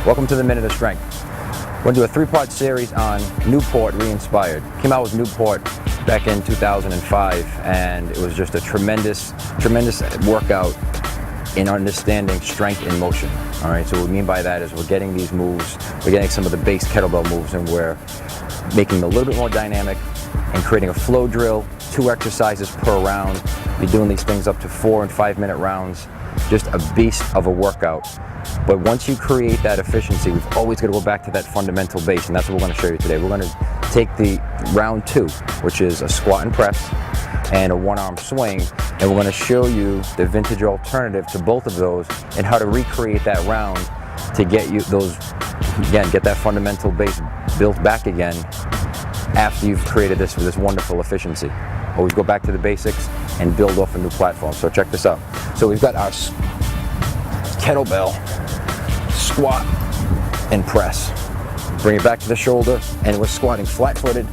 Welcome to the Minute of Strength. We're going to do a three-part series on Newport Re-inspired. Came out with Newport back in 2005, and it was just a tremendous workout in understanding strength in motion. All right, so what we mean by that is we're getting these moves, we're getting some of the base kettlebell moves, and we're making them a little bit more dynamic and creating a flow drill, 2 exercises per round. You're doing these things up to 4 and 5 minute rounds. Just a beast of a workout. But once you create that efficiency, we've always got to go back to that fundamental base, and that's what we're going to show you today. We're going to take the round 2, which is a squat and press and a one-arm swing, and we're going to show you the vintage alternative to both of those and how to recreate that round to get you those, again, get that fundamental base built back again after you've created this with this wonderful efficiency. Always go back to the basics and build off a new platform. So check this out. So we've got our kettlebell, squat and press. Bring it back to the shoulder, and we're squatting flat-footed.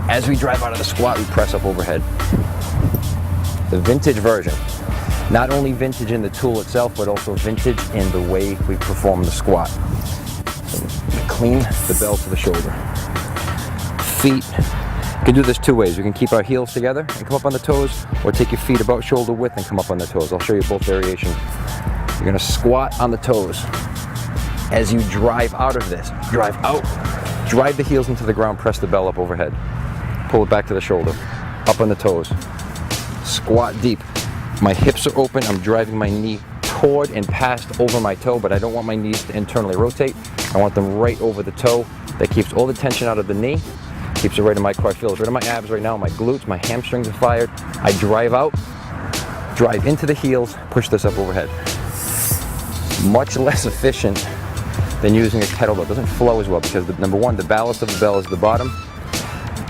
As we drive out of the squat, we press up overhead. The vintage version. Not only vintage in the tool itself, but also vintage in the way we perform the squat. So clean the bell to the shoulder. Feet. You can do this 2 ways. We can keep our heels together and come up on the toes, or take your feet about shoulder width and come up on the toes. I'll show you both variations. You're going to squat on the toes. As you drive out of this, drive out, drive the heels into the ground, press the bell up overhead. Pull it back to the shoulder, up on the toes. Squat deep. My hips are open, I'm driving my knee toward and past over my toe, but I don't want my knees to internally rotate. I want them right over the toe. That keeps all the tension out of the knee, keeps it right in my core. I feel it right in my abs right now, my glutes, my hamstrings are fired. I drive out, drive into the heels, push this up overhead. Much less efficient than using a kettlebell. It doesn't flow as well because, number one, the ballast of the bell is the bottom.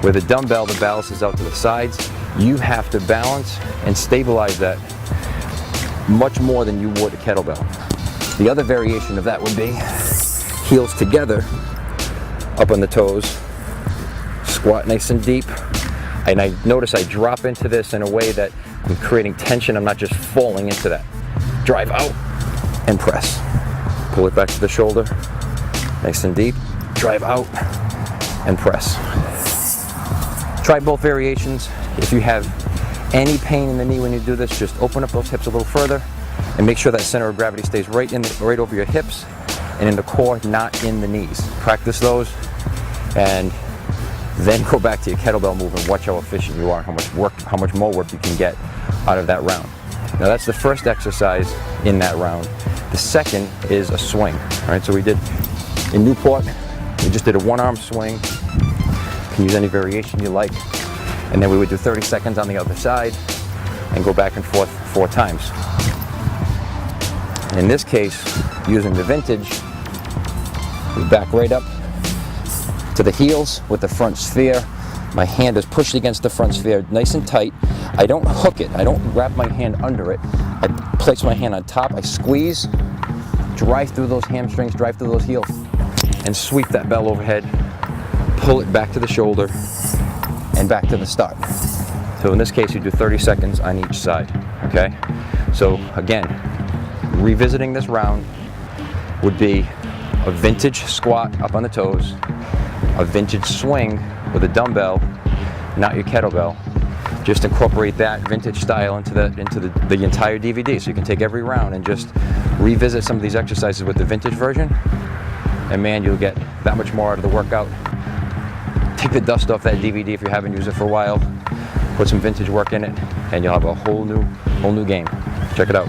With a dumbbell, the ballast is out to the sides. You have to balance and stabilize that much more than you would a kettlebell. The other variation of that would be heels together, up on the toes, squat nice and deep. And I notice I drop into this in a way that I'm creating tension. I'm not just falling into that. Drive out and press. Pull it back to the shoulder, nice and deep. Drive out and press. Try both variations. If you have any pain in the knee when you do this, just open up those hips a little further and make sure that center of gravity stays right over your hips and in the core, not in the knees. Practice those, and then go back to your kettlebell move and watch how efficient you are, how much more work you can get out of that round. Now that's the first exercise in that round. The second is a swing. All right, so we did in Newport, we just did a one-arm swing. You can use any variation you like. And then we would do 30 seconds on the other side and go back and forth 4 times. In this case, using the vintage, we back right up to the heels with the front sphere. My hand is pushed against the front sphere nice and tight. I don't hook it. I don't wrap my hand under it. I place my hand on top. I squeeze, drive through those hamstrings, drive through those heels, and sweep that bell overhead. Pull it back to the shoulder and back to the start. So in this case, you do 30 seconds on each side, okay? So again, revisiting this round would be a vintage squat up on the toes, a vintage swing with a dumbbell, not your kettlebell. Just incorporate that vintage style into the entire DVD. So you can take every round and just revisit some of these exercises with the vintage version, and man, you'll get that much more out of the workout. Take the dust off that DVD if you haven't used it for a while. Put some vintage work in it, and you'll have a whole new game. Check it out.